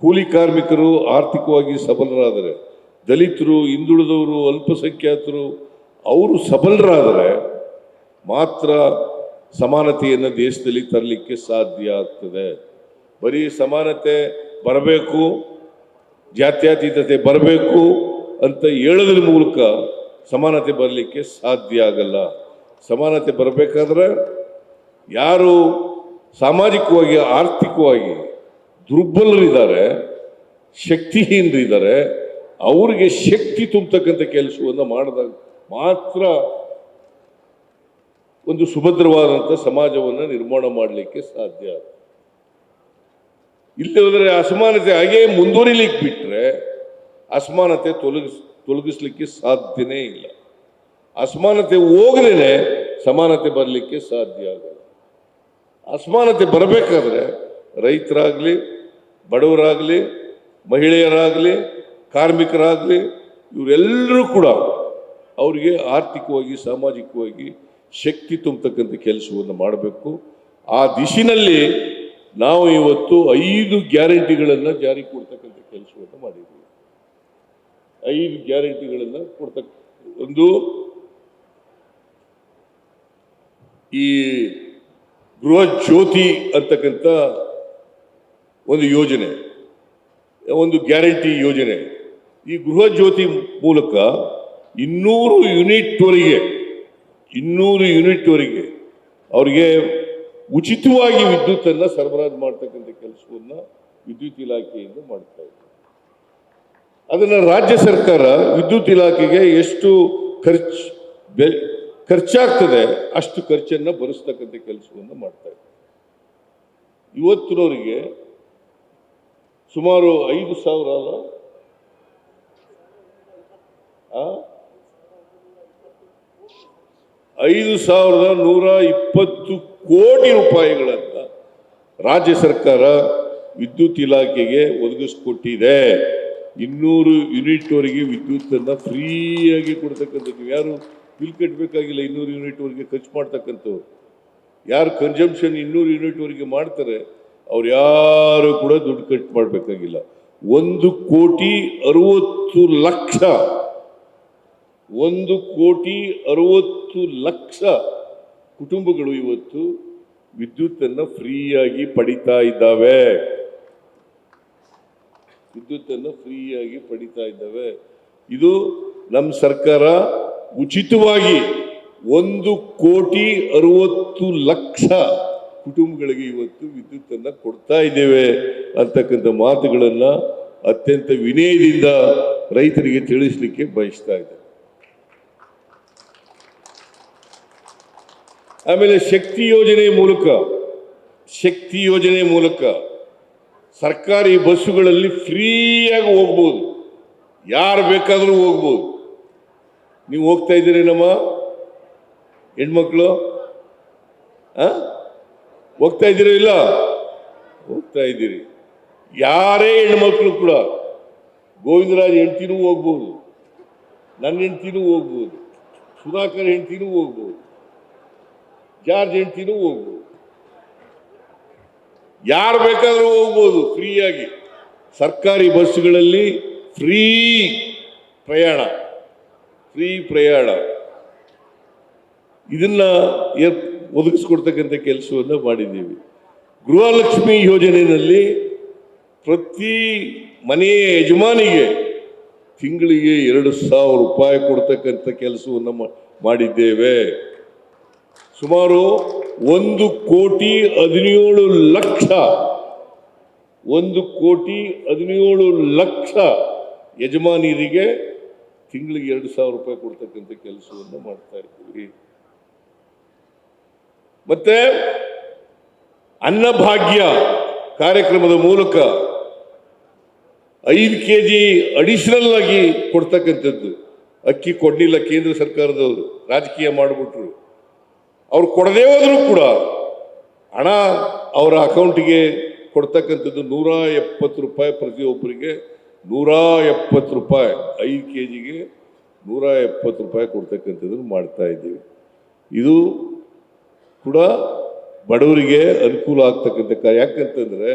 ಕೂಲಿ ಕಾರ್ಮಿಕರು ಆರ್ಥಿಕವಾಗಿ ಸಬಲರಾದರೆ, ದಲಿತರು, ಹಿಂದುಳಿದವರು, ಅಲ್ಪಸಂಖ್ಯಾತರು ಅವರು ಸಬಲರಾದರೆ ಮಾತ್ರ ಸಮಾನತೆಯನ್ನು ದೇಶದಲ್ಲಿ ತರಲಿಕ್ಕೆ ಸಾಧ್ಯ ಆಗ್ತದೆ. ಬರೀ ಸಮಾನತೆ ಬರಬೇಕು, ಜಾತ್ಯತೀತತೆ ಬರಬೇಕು ಅಂತ ಹೇಳೋದ್ರ ಮೂಲಕ ಸಮಾನತೆ ಬರಲಿಕ್ಕೆ ಸಾಧ್ಯ ಆಗಲ್ಲ. ಸಮಾನತೆ ಬರಬೇಕಾದ್ರೆ ಯಾರು ಸಾಮಾಜಿಕವಾಗಿ ಆರ್ಥಿಕವಾಗಿ ದುರ್ಬಲರಿದ್ದಾರೆ, ಶಕ್ತಿಹೀನರಿದ್ದಾರೆ, ಅವರಿಗೆ ಶಕ್ತಿ ತುಂಬತಕ್ಕಂಥ ಕೆಲಸವನ್ನು ಮಾಡಿದಾಗ ಮಾತ್ರ ಒಂದು ಸುಭದ್ರವಾದಂಥ ಸಮಾಜವನ್ನು ನಿರ್ಮಾಣ ಮಾಡಲಿಕ್ಕೆ ಸಾಧ್ಯ. ಇಲ್ಲಿ ಹೋದರೆ ಅಸಮಾನತೆ ಹಾಗೇ ಮುಂದುವರಿಲಿಕ್ಕೆ ಬಿಟ್ಟರೆ ಅಸಮಾನತೆ ತೊಲಗಿಸ್ಲಿಕ್ಕೆ ಸಾಧ್ಯನೇ ಇಲ್ಲ. ಅಸಮಾನತೆ ಹೋಗದೇನೆ ಸಮಾನತೆ ಬರಲಿಕ್ಕೆ ಸಾಧ್ಯ ಆಗಲ್ಲ. ಅಸಮಾನತೆ ಬರಬೇಕಾದ್ರೆ ರೈತರಾಗಲಿ, ಬಡವರಾಗಲಿ, ಮಹಿಳೆಯರಾಗಲಿ, ಕಾರ್ಮಿಕರಾಗಲಿ, ಇವರೆಲ್ಲರೂ ಕೂಡ ಅವರಿಗೆ ಆರ್ಥಿಕವಾಗಿ, ಸಾಮಾಜಿಕವಾಗಿ ಶಕ್ತಿ ತುಂಬತಕ್ಕಂಥ ಕೆಲಸವನ್ನು ಮಾಡಬೇಕು. ಆ ದಿಶಿನಲ್ಲಿ ನಾವು ಇವತ್ತು 5 ಗ್ಯಾರಂಟಿಗಳನ್ನು ಜಾರಿ ಕೊಡ್ತಕ್ಕಂಥ ಕೆಲಸವನ್ನು ಮಾಡಿದ್ದೀವಿ. 5 ಗ್ಯಾರಂಟಿಗಳನ್ನು ಒಂದು ಈ ಗೃಹ ಜ್ಯೋತಿ ಅಂತಕ್ಕಂಥ ಒಂದು ಯೋಜನೆ, ಒಂದು ಗ್ಯಾರಂಟಿ ಯೋಜನೆ. ಈ ಗೃಹ ಜ್ಯೋತಿ ಮೂಲಕ 200 ಯೂನಿಟ್ವರೆಗೆ ಅವರಿಗೆ ಉಚಿತವಾಗಿ ವಿದ್ಯುತ್ತನ್ನು ಸರಬರಾಜು ಮಾಡ್ತಕ್ಕಂಥ ಕೆಲಸವನ್ನು ವಿದ್ಯುತ್ ಇಲಾಖೆಯಿಂದ ಮಾಡ್ತಾ ಇದೆ. ಅದನ್ನು ರಾಜ್ಯ ಸರ್ಕಾರ ವಿದ್ಯುತ್ ಇಲಾಖೆಗೆ ಎಷ್ಟು ಖರ್ಚಾಗ್ತದೆ ಅಷ್ಟು ಖರ್ಚನ್ನು ಭರಿಸ್ತಕ್ಕಂಥ ಕೆಲಸವನ್ನು ಮಾಡ್ತಾ ಇದೆ. ಇವತ್ತಿನವರಿಗೆ ಸುಮಾರು 5,120 ಕೋಟಿ ರೂಪಾಯಿಗಳನ್ನು ರಾಜ್ಯ ಸರ್ಕಾರ ವಿದ್ಯುತ್ ಇಲಾಖೆಗೆ ಒದಗಿಸ್ಕೊಟ್ಟಿದೆ. 200 ಯೂನಿಟ್ವರೆಗೆ ವಿದ್ಯುತ್ತನ್ನು ಫ್ರೀಯಾಗಿ ಕೊಡ್ತಕ್ಕಂಥದ್ದು. ಯಾರು ಬಿಲ್ ಕಟ್ಟಬೇಕಾಗಿಲ್ಲ. 200 ಯೂನಿಟ್ವರೆಗೆ ಖರ್ಚು ಮಾಡ್ತಕ್ಕಂಥವ್ರು ಯಾರು ಕನ್ಸಂಪ್ಷನ್ 200 ಯೂನಿಟ್ವರೆಗೆ ಮಾಡ್ತಾರೆ ಅವ್ರು ಯಾರು ಕೂಡ ದುಡ್ಡು ಖರ್ಚು ಮಾಡಬೇಕಾಗಿಲ್ಲ. 1,60,00,000 ಕುಟುಂಬಗಳು ಇವತ್ತು ವಿದ್ಯುತ್ತನ್ನು ಫ್ರೀಯಾಗಿ ಪಡಿತಾ ಇದ್ದಾವೆ. ಇದು ನಮ್ಮ ಸರ್ಕಾರ ಉಚಿತವಾಗಿ 1,60,00,000 ಕುಟುಂಬಗಳಿಗೆ ಇವತ್ತು ವಿದ್ಯುತ್ತನ್ನು ಕೊಡ್ತಾ ಇದ್ದೇವೆ ಅಂತಕ್ಕಂಥ ಮಾತುಗಳನ್ನು ಅತ್ಯಂತ ವಿನಯದಿಂದ ರೈತರಿಗೆ ತಿಳಿಸಲಿಕ್ಕೆ ಬಯಸ್ತಾ ಇದ್ದಾರೆ. ಆಮೇಲೆ ಶಕ್ತಿ ಯೋಜನೆ ಮೂಲಕ ಸರ್ಕಾರಿ ಬಸ್ಸುಗಳಲ್ಲಿ ಫ್ರೀಯಾಗಿ ಹೋಗ್ಬೋದು, ಯಾರು ಬೇಕಾದರೂ ಹೋಗ್ಬೋದು. ನೀವು ಹೋಗ್ತಾ ಇದ್ದೀರಿ ನಮ್ಮ ಹೆಣ್ಮಕ್ಳು? ಹೋಗ್ತಾ ಇದ್ದೀರೋ ಇಲ್ಲ? ಹೋಗ್ತಾ ಇದ್ದೀರಿ. ಯಾರೇ ಹೆಣ್ಮಕ್ಳು ಕೂಡ, ಗೋವಿಂದರಾಜ್ ಹೆಂಡ್ತಿನೂ ಹೋಗ್ಬೋದು, ನನ್ನ ಹೆಂಡ್ತಿನೂ ಹೋಗ್ಬೋದು, ಸುಧಾಕರ್ ಹೆಂಡ್ತಿನೂ ಹೋಗ್ಬೋದು, ಜಾರ್ಜ್ ಹೆಂಡ್ತಿನೂ ಹೋಗ್ಬೋದು, ಯಾರು ಬೇಕಾದರೂ ಹೋಗ್ಬೋದು ಫ್ರೀಯಾಗಿ. ಸರ್ಕಾರಿ ಬಸ್ಸುಗಳಲ್ಲಿ ಫ್ರೀ ಪ್ರಯಾಣ. ಇದನ್ನ ಒದಗಿಸ್ಕೊಡ್ತಕ್ಕಂಥ ಕೆಲಸವನ್ನು ಮಾಡಿದ್ದೀವಿ. ಗೃಹಲಕ್ಷ್ಮಿ ಯೋಜನೆಯಲ್ಲಿ ಪ್ರತಿ ಮನೆಯ ಯಜಮಾನಿಗೆ ತಿಂಗಳಿಗೆ 2,000 ರೂಪಾಯಿ ಕೊಡ್ತಕ್ಕಂಥ ಕೆಲಸವನ್ನು ಮಾಡಿದ್ದೇವೆ. ಸುಮಾರು 1,17,00,000 ಯಜಮಾನಿಯರಿಗೆ ತಿಂಗಳಿಗೆ 2,000 ರೂಪಾಯಿ ಕೊಡ್ತಕ್ಕಂಥ ಕೆಲಸವನ್ನು ಮಾಡ್ತಾ ಇದ್ದೀವಿ. ಮತ್ತೆ ಅನ್ನಭಾಗ್ಯ ಕಾರ್ಯಕ್ರಮದ ಮೂಲಕ 5 kg ಅಡಿಷನಲ್ ಆಗಿ ಕೊಡ್ತಕ್ಕಂಥದ್ದು. ಅಕ್ಕಿ ಕೊಡ್ಲಿಲ್ಲ ಕೇಂದ್ರ ಸರ್ಕಾರದವರು, ರಾಜಕೀಯ ಮಾಡಿಬಿಟ್ರು. ಅವ್ರು ಕೊಡದೇ ಹೋದ್ರು ಕೂಡ ಹಣ ಅವರ ಅಕೌಂಟಿಗೆ ಕೊಡ್ತಕ್ಕಂಥದ್ದು 170 ರೂಪಾಯಿ ಪ್ರತಿಯೊಬ್ಬರಿಗೆ. 170 ರೂಪಾಯಿ 5 kgಗೆ 170 ರೂಪಾಯಿ ಕೊಡ್ತಕ್ಕಂಥದ್ದನ್ನು ಮಾಡ್ತಾ ಇದ್ದೀವಿ. ಇದು ಕೂಡ ಬಡವರಿಗೆ ಅನುಕೂಲ ಆಗ್ತಕ್ಕಂಥ ಕಾರ್ಯ. ಯಾಕಂತಂದ್ರೆ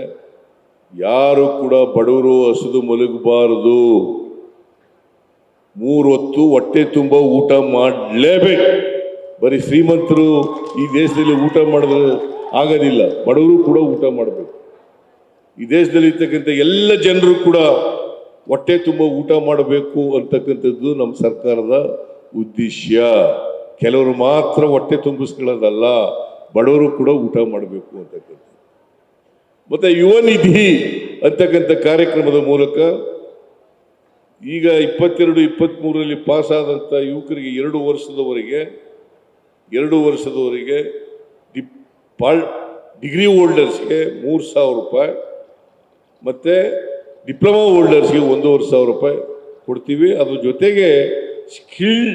ಯಾರು ಕೂಡ ಬಡವರು ಹಸಿದು ಮಲಗಬಾರದು. 3 ಹೊತ್ತು ಹೊಟ್ಟೆ ತುಂಬ ಊಟ ಮಾಡಲೇಬೇಕು. ಬರೀ ಶ್ರೀಮಂತರು ಈ ದೇಶದಲ್ಲಿ ಊಟ ಮಾಡಿದ್ರೆ ಆಗೋದಿಲ್ಲ, ಬಡವರು ಕೂಡ ಊಟ ಮಾಡಬೇಕು. ಈ ದೇಶದಲ್ಲಿ ಇರ್ತಕ್ಕಂಥ ಎಲ್ಲ ಜನರು ಕೂಡ ಹೊಟ್ಟೆ ತುಂಬ ಊಟ ಮಾಡಬೇಕು ಅಂತಕ್ಕಂಥದ್ದು ನಮ್ಮ ಸರ್ಕಾರದ ಉದ್ದೇಶ. ಕೆಲವರು ಮಾತ್ರ ಹೊಟ್ಟೆ ತುಂಬಿಸ್ಕೊಳ್ಳೋದಲ್ಲ, ಬಡವರು ಕೂಡ ಊಟ ಮಾಡಬೇಕು ಅಂತಕ್ಕಂಥ. ಮತ್ತೆ ಯುವ ನಿಧಿ ಅಂತಕ್ಕಂಥ ಕಾರ್ಯಕ್ರಮದ ಮೂಲಕ ಈಗ 22-23ರಲ್ಲಿ ಪಾಸ್ ಆದಂಥ ಯುವಕರಿಗೆ 2 ವರ್ಷದವರೆಗೆ ಡಿಗ್ರಿ ಹೋಲ್ಡರ್ಸ್ಗೆ 3,000 ರೂಪಾಯಿ, ಮತ್ತು ಡಿಪ್ಲೊಮಾ ಹೋಲ್ಡರ್ಸ್ಗೆ 1,500 ರೂಪಾಯಿ ಕೊಡ್ತೀವಿ. ಅದ್ರ ಜೊತೆಗೆ ಸ್ಕಿಲ್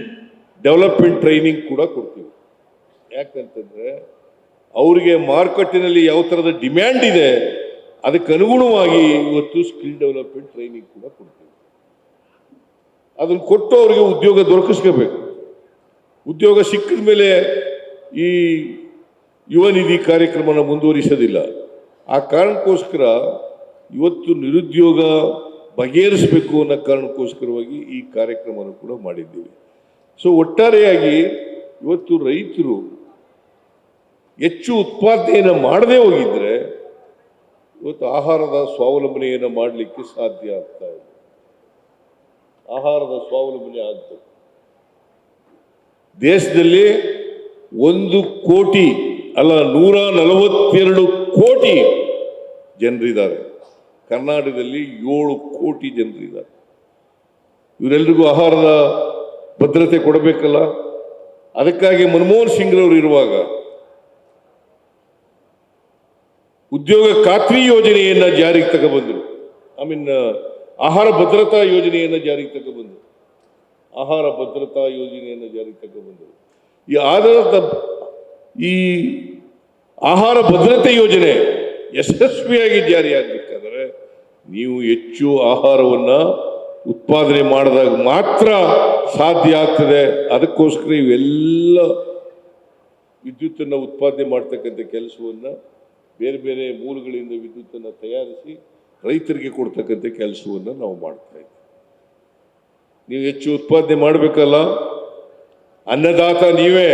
ಡೆವಲಪ್ಮೆಂಟ್ ಟ್ರೈನಿಂಗ್ ಕೂಡ ಕೊಡ್ತೀವಿ. ಯಾಕಂತಂದರೆ ಅವರಿಗೆ ಮಾರುಕಟ್ಟೆನಲ್ಲಿ ಯಾವ ಥರದ ಡಿಮ್ಯಾಂಡ್ ಇದೆ ಅದಕ್ಕೆ ಅನುಗುಣವಾಗಿ ಇವತ್ತು ಸ್ಕಿಲ್ ಡೆವಲಪ್ಮೆಂಟ್ ಟ್ರೈನಿಂಗ್ ಕೂಡ ಕೊಡ್ತೀವಿ. ಅದನ್ನು ಕೊಟ್ಟು ಅವರಿಗೆ ಉದ್ಯೋಗ ದೊರಕಿಸ್ಕೋಬೇಕು. ಉದ್ಯೋಗ ಸಿಕ್ಕಿದ ಮೇಲೆ ಈ ಯುವ ನಿಧಿ ಕಾರ್ಯಕ್ರಮನ ಮುಂದುವರಿಸೋದಿಲ್ಲ. ಆ ಕಾರಣಕ್ಕೋಸ್ಕರ ಇವತ್ತು ನಿರುದ್ಯೋಗ ಬಗೆಹರಿಸಬೇಕು ಅನ್ನೋ ಕಾರಣಕ್ಕೋಸ್ಕರವಾಗಿ ಈ ಕಾರ್ಯಕ್ರಮವನ್ನು ಕೂಡ ಮಾಡಿದ್ದೀವಿ. ಸೊ ಒಟ್ಟಾರೆಯಾಗಿ ಇವತ್ತು ರೈತರು ಹೆಚ್ಚು ಉತ್ಪಾದನೆಯನ್ನು ಮಾಡದೇ ಹೋಗಿದ್ರೆ ಇವತ್ತು ಆಹಾರದ ಸ್ವಾವಲಂಬನೆಯನ್ನು ಮಾಡಲಿಕ್ಕೆ ಸಾಧ್ಯ ಆಗ್ತಾ ಇದೆ. ಆಹಾರದ ಸ್ವಾವಲಂಬನೆ ಆಗ್ತದೆ. ದೇಶದಲ್ಲಿ 1 ಕೋಟಿ ಅಲ್ಲ 142 ಕೋಟಿ ಜನರಿದ್ದಾರೆ. ಕರ್ನಾಟಕದಲ್ಲಿ 7 ಕೋಟಿ ಜನರಿದ್ದಾರೆ. ಇವರೆಲ್ಲರಿಗೂ ಆಹಾರದ ಭದ್ರತೆ ಕೊಡಬೇಕಲ್ಲ. ಅದಕ್ಕಾಗಿ ಮನಮೋಹನ್ ಸಿಂಗ್ರವರು ಇರುವಾಗ ಉದ್ಯೋಗ ಖಾತ್ರಿ ಯೋಜನೆಯನ್ನ ಜಾರಿಗೆ ತಗೊಬಂದರು. ಆಹಾರ ಭದ್ರತಾ ಯೋಜನೆಯನ್ನು ಜಾರಿಗೆ ತಗೊಬಂದರು. ಈ ಆಹಾರ ಭದ್ರತೆ ಯೋಜನೆ ಯಶಸ್ವಿಯಾಗಿ ಜಾರಿಯಾಗಬೇಕಾದ್ರೆ ನೀವು ಹೆಚ್ಚು ಆಹಾರವನ್ನು ಉತ್ಪಾದನೆ ಮಾಡಿದಾಗ ಮಾತ್ರ ಸಾಧ್ಯ ಆಗ್ತದೆ. ಅದಕ್ಕೋಸ್ಕರ ಇವೆಲ್ಲ ವಿದ್ಯುತ್ತನ್ನು ಉತ್ಪಾದನೆ ಮಾಡ್ತಕ್ಕಂಥ ಕೆಲಸವನ್ನು ಬೇರೆ ಬೇರೆ ಮೂಲಗಳಿಂದ ವಿದ್ಯುತ್ತನ್ನು ತಯಾರಿಸಿ ರೈತರಿಗೆ ಕೊಡ್ತಕ್ಕಂಥ ಕೆಲಸವನ್ನು ನಾವು ಮಾಡ್ತಾ ಇದ್ದೀವಿ. ನೀವು ಹೆಚ್ಚು ಉತ್ಪಾದನೆ ಮಾಡಬೇಕಲ್ಲ. ಅನ್ನದಾತ ನೀವೇ,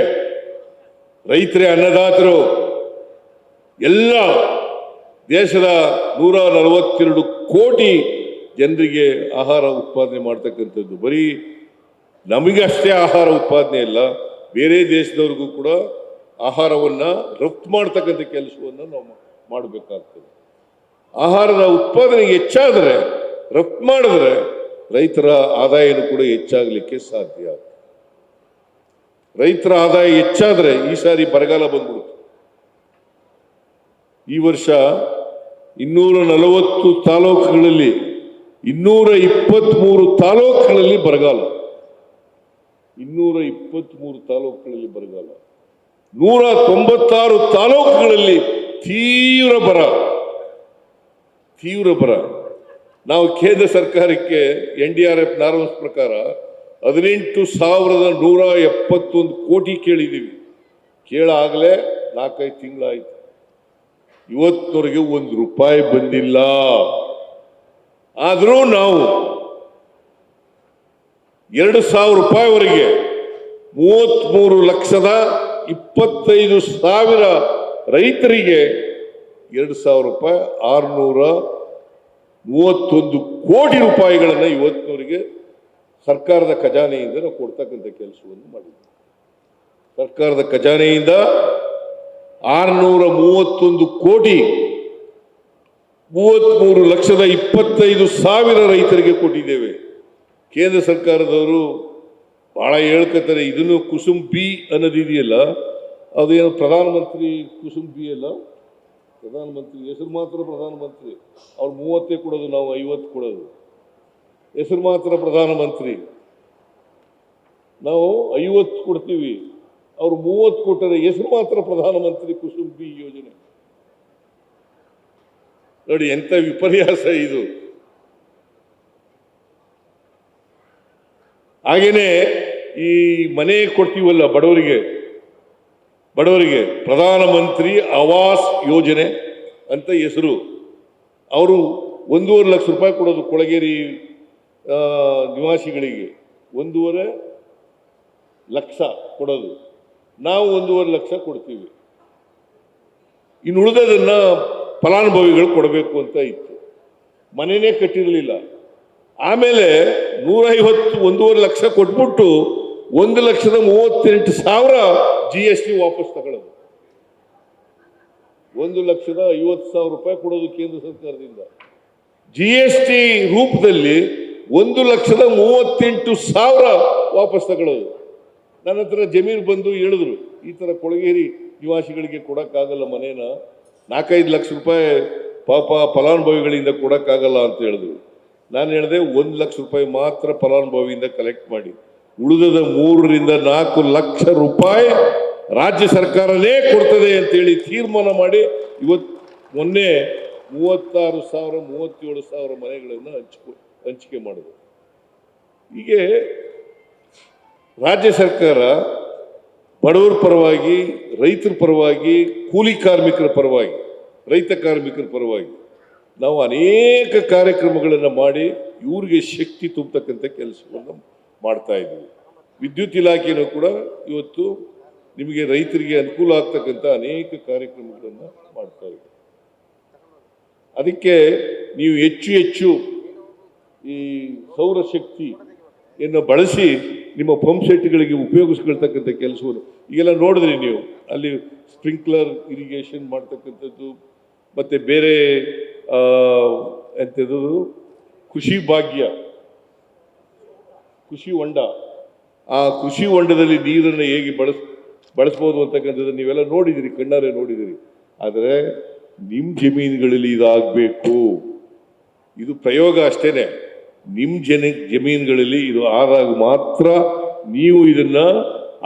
ರೈತರೇ ಅನ್ನದಾತರು. ಎಲ್ಲ ದೇಶದ 142 ಕೋಟಿ ಜನರಿಗೆ ಆಹಾರ ಉತ್ಪಾದನೆ ಮಾಡ್ತಕ್ಕಂಥದ್ದು. ಬರೀ ನಮಗಷ್ಟೇ ಆಹಾರ ಉತ್ಪಾದನೆ ಇಲ್ಲ, ಬೇರೆ ದೇಶದವ್ರಿಗೂ ಕೂಡ ಆಹಾರವನ್ನು ರಫ್ತು ಮಾಡ್ತಕ್ಕಂಥ ಕೆಲಸವನ್ನು ನಾವು ಮಾಡಬೇಕಾಗ್ತದೆ. ಆಹಾರದ ಉತ್ಪಾದನೆ ಹೆಚ್ಚಾದರೆ, ರಫ್ತು ಮಾಡಿದ್ರೆ ರೈತರ ಆದಾಯನೂ ಕೂಡ ಹೆಚ್ಚಾಗಲಿಕ್ಕೆ ಸಾಧ್ಯ. ರೈತರ ಆದಾಯ ಹೆಚ್ಚಾದರೆ, ಈ ಸಾರಿ ಬರಗಾಲ ಬಂದ್ಬಿಡುತ್ತೆ. ಈ ವರ್ಷ 240 ತಾಲೂಕುಗಳಲ್ಲಿ 223 ತಾಲೂಕುಗಳಲ್ಲಿ ಬರಗಾಲ. 223 ತಾಲೂಕುಗಳಲ್ಲಿ ಬರಗಾಲ. 196 ತಾಲೂಕುಗಳಲ್ಲಿ ತೀವ್ರ ಬರ. ನಾವು ಕೇಂದ್ರ ಸರ್ಕಾರಕ್ಕೆ NDRF ನಾರ್ಮ್ಸ್ ಪ್ರಕಾರ 18,171 ಕೋಟಿ ಕೇಳಿದ್ದೀವಿ. ಕೇಳಾಗಲೇ 4-5 ತಿಂಗಳಾಯ್ತು. ಇವತ್ತಿನವರೆಗೆ ₹1 ಬಂದಿಲ್ಲ. ಆದರೂ ನಾವು ₹2,000ವರೆಗೆ 33,25,000 ರೈತರಿಗೆ ₹2,000 631 ಕೋಟಿ ರೂಪಾಯಿಗಳನ್ನು ಇವತ್ತಿನವರೆಗೆ ಸರ್ಕಾರದ ಖಜಾನೆಯಿಂದ ನಾವು ಕೊಡ್ತಕ್ಕಂಥ ಕೆಲಸವನ್ನು ಮಾಡಿದ್ದೀವಿ. ಸರ್ಕಾರದ ಖಜಾನೆಯಿಂದ 631 ಕೋಟಿ 33,25,000 ರೈತರಿಗೆ ಕೊಟ್ಟಿದ್ದೇವೆ. ಕೇಂದ್ರ ಸರ್ಕಾರದವರು ಬಹಳ ಹೇಳ್ಕೊತಾರೆ, ಇದನ್ನು ಕುಸುಮ್ ಬಿ ಅನ್ನೋದಿದೆಯಲ್ಲ, ಅದೇನು ಪ್ರಧಾನಮಂತ್ರಿ ಕುಸುಮ್ ಬಿ ಅಲ್ಲ, ಪ್ರಧಾನಮಂತ್ರಿ ಹೆಸರು ಮಾತ್ರ ಪ್ರಧಾನಮಂತ್ರಿ. ಅವ್ರು 30 ಕೊಡೋದು, ನಾವು 50 ಕೊಡೋದು. ಹೆಸರು ಮಾತ್ರ ಪ್ರಧಾನಮಂತ್ರಿ, ನಾವು 50 ಕೊಡ್ತೀವಿ. ಅವ್ರು 30 ಕೊಟ್ಟರೆ ಹೆಸರು ಮಾತ್ರ ಪ್ರಧಾನಮಂತ್ರಿ ಕುಸುಮ್ ಬಿ ಯೋಜನೆ. ನೋಡಿ ಎಂತ ವಿಪರ್ಯಾಸ ಇದು. ಹಾಗೇನೆ ಈ ಮನೆ ಕೊಡ್ತೀವಲ್ಲ ಬಡವರಿಗೆ ಪ್ರಧಾನಮಂತ್ರಿ ಆವಾಸ್ ಯೋಜನೆ ಅಂತ ಹೆಸರು. ಅವರು ₹1.5 ಲಕ್ಷ ಕೊಡೋದು ಕೊಳಗೇರಿ ನಿವಾಸಿಗಳಿಗೆ, 1.5 ಲಕ್ಷ ಕೊಡೋದು. ನಾವು 1.5 ಲಕ್ಷ ಕೊಡ್ತೀವಿ. ಇನ್ನು ಉಳಿದದನ್ನ ಫಲಾನುಭವಿಗಳು ಕೊಡಬೇಕು ಅಂತ ಇತ್ತು. ಮನೆಯೇ ಕಟ್ಟಿರಲಿಲ್ಲ. ಆಮೇಲೆ 150 ಲಕ್ಷ ಕೊಟ್ಬಿಟ್ಟು 1,38,000 GST ವಾಪಸ್ ತಗೊಳ್ಳೋದು. 1,50,000 ಕೊಡೋದು ಕೇಂದ್ರ ಸರ್ಕಾರದಿಂದ. GST ರೂಪದಲ್ಲಿ 1,38,000 ವಾಪಸ್ ತಗೊಳ್ಳೋದು. ನನ್ನ ಹತ್ರ ಜಮೀನು ಬಂದು ಹೇಳಿದ್ರು, ಈ ಥರ ಕೊಳಗೇರಿ ನಿವಾಸಿಗಳಿಗೆ ಕೊಡೋಕ್ಕಾಗಲ್ಲ ಮನೇನ, 4-5 ಲಕ್ಷ ರೂಪಾಯಿ ಪಾಪ ಫಲಾನುಭವಿಗಳಿಂದ ಕೊಡೋಕ್ಕಾಗಲ್ಲ ಅಂತ ಹೇಳಿದ್ರು. ನಾನು ಹೇಳಿದೆ, 1 ಲಕ್ಷ ರೂಪಾಯಿ ಮಾತ್ರ ಫಲಾನುಭವಿಯಿಂದ ಕಲೆಕ್ಟ್ ಮಾಡಿ, ಉಳಿದ 3-4 ಲಕ್ಷ ರೂಪಾಯಿ ರಾಜ್ಯ ಸರ್ಕಾರನೇ ಕೊಡ್ತದೆ ಅಂತೇಳಿ ತೀರ್ಮಾನ ಮಾಡಿ ಮೊನ್ನೆ 36,000-37,000 ಮನೆಗಳನ್ನು ಹಂಚಿಕೆ ಮಾಡಿದ್ರು. ಹೀಗೆ ರಾಜ್ಯ ಸರ್ಕಾರ ಬಡವರ ಪರವಾಗಿ, ರೈತರ ಪರವಾಗಿ, ಕೂಲಿ ಕಾರ್ಮಿಕರ ಪರವಾಗಿ, ರೈತ ಕಾರ್ಮಿಕರ ಪರವಾಗಿ ನಾವು ಅನೇಕ ಕಾರ್ಯಕ್ರಮಗಳನ್ನು ಮಾಡಿ ಇವ್ರಿಗೆ ಶಕ್ತಿ ತುಂಬತಕ್ಕಂಥ ಕೆಲಸವನ್ನು ಮಾಡ್ತಾ ಇದ್ದೀವಿ. ವಿದ್ಯುತ್ ಇಲಾಖೆಯೂ ಕೂಡ ಇವತ್ತು ನಿಮಗೆ ರೈತರಿಗೆ ಅನುಕೂಲ ಆಗ್ತಕ್ಕಂಥ ಅನೇಕ ಕಾರ್ಯಕ್ರಮಗಳನ್ನು ಮಾಡ್ತಾ ಇದ್ದೀವಿ. ಅದಕ್ಕೆ ನೀವು ಹೆಚ್ಚು ಈ ಸೌರಶಕ್ತಿಯನ್ನು ಬಳಸಿ ನಿಮ್ಮ ಪಂಪ್ ಸೆಟ್ಗಳಿಗೆ ಉಪಯೋಗಿಸ್ಕೊಳ್ತಕ್ಕಂಥ ಕೆಲಸವನ್ನು ಈಗೆಲ್ಲ ನೋಡಿದ್ರಿ ನೀವು. ಅಲ್ಲಿ ಸ್ಪ್ರಿಂಕ್ಲರ್ ಇರಿಗೇಷನ್ ಮಾಡ್ತಕ್ಕಂಥದ್ದು, ಮತ್ತು ಬೇರೆ ಎಂಥದ್ದು ಕೃಷಿ ಭಾಗ್ಯ, ಕೃಷಿ ಹೊಂಡ, ಆ ಕೃಷಿ ಹೊಂಡದಲ್ಲಿ ನೀರನ್ನು ಹೇಗೆ ಬಳಸ್ಬೋದು ಅಂತಕ್ಕಂಥದ್ದು ನೀವೆಲ್ಲ ನೋಡಿದಿರಿ, ಕಣ್ಣಾರೆ ನೋಡಿದಿರಿ. ಆದರೆ ನಿಮ್ಮ ಜಮೀನುಗಳಲ್ಲಿ ಇದಾಗಬೇಕು. ಇದು ಪ್ರಯೋಗ ಅಷ್ಟೇನೆ. ನಿಮ್ಮ ಜಮೀನುಗಳಲ್ಲಿ ಇದು ಆದಾಗ ಮಾತ್ರ, ನೀವು ಇದನ್ನ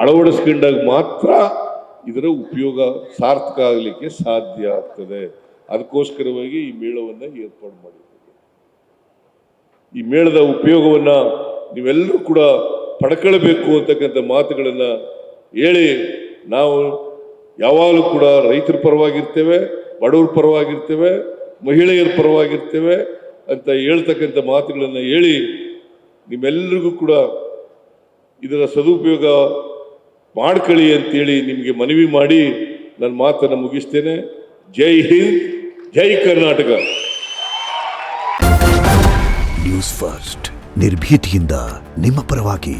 ಅಳವಡಿಸ್ಕೊಂಡಾಗ ಮಾತ್ರ ಇದರ ಉಪಯೋಗ ಸಾರ್ಥಕ ಆಗಲಿಕ್ಕೆ ಸಾಧ್ಯ ಆಗ್ತದೆ. ಅದಕ್ಕೋಸ್ಕರವಾಗಿ ಈ ಮೇಳವನ್ನು ಏರ್ಪಾಡು ಮಾಡಿದ್ದೀವಿ. ಈ ಮೇಳದ ಉಪಯೋಗವನ್ನು ನೀವೆಲ್ಲರೂ ಕೂಡ ಪಡ್ಕೊಳ್ಬೇಕು ಅಂತಕ್ಕಂಥ ಮಾತುಗಳನ್ನು ಹೇಳಿ, ನಾವು ಯಾವಾಗಲೂ ಕೂಡ ರೈತರ ಪರವಾಗಿರ್ತೇವೆ, ಬಡವರ ಪರವಾಗಿರ್ತೇವೆ, ಮಹಿಳೆಯರ ಪರವಾಗಿರ್ತೇವೆ ಅಂತ ಹೇಳ್ತಕ್ಕಂಥ ಮಾತುಗಳನ್ನು ಹೇಳಿ, ನಿಮ್ಮೆಲ್ಲರಿಗೂ ಕೂಡ ಇದರ ಸದುಪಯೋಗ ಮಾಡ್ಕೊಳ್ಳಿ ಅಂತೇಳಿ ನಿಮಗೆ ಮನವಿ ಮಾಡಿ ನನ್ನ ಮಾತನ್ನು ಮುಗಿಸ್ತೇನೆ. ಜೈ ಹಿಂದ್, ಜೈ ಕರ್ನಾಟಕ. ನ್ಯೂಸ್ ಫಸ್ಟ್, ನಿರ್ಭೀತಿಯಿಂದ ನಿಮ್ಮ ಪರವಾಗಿ.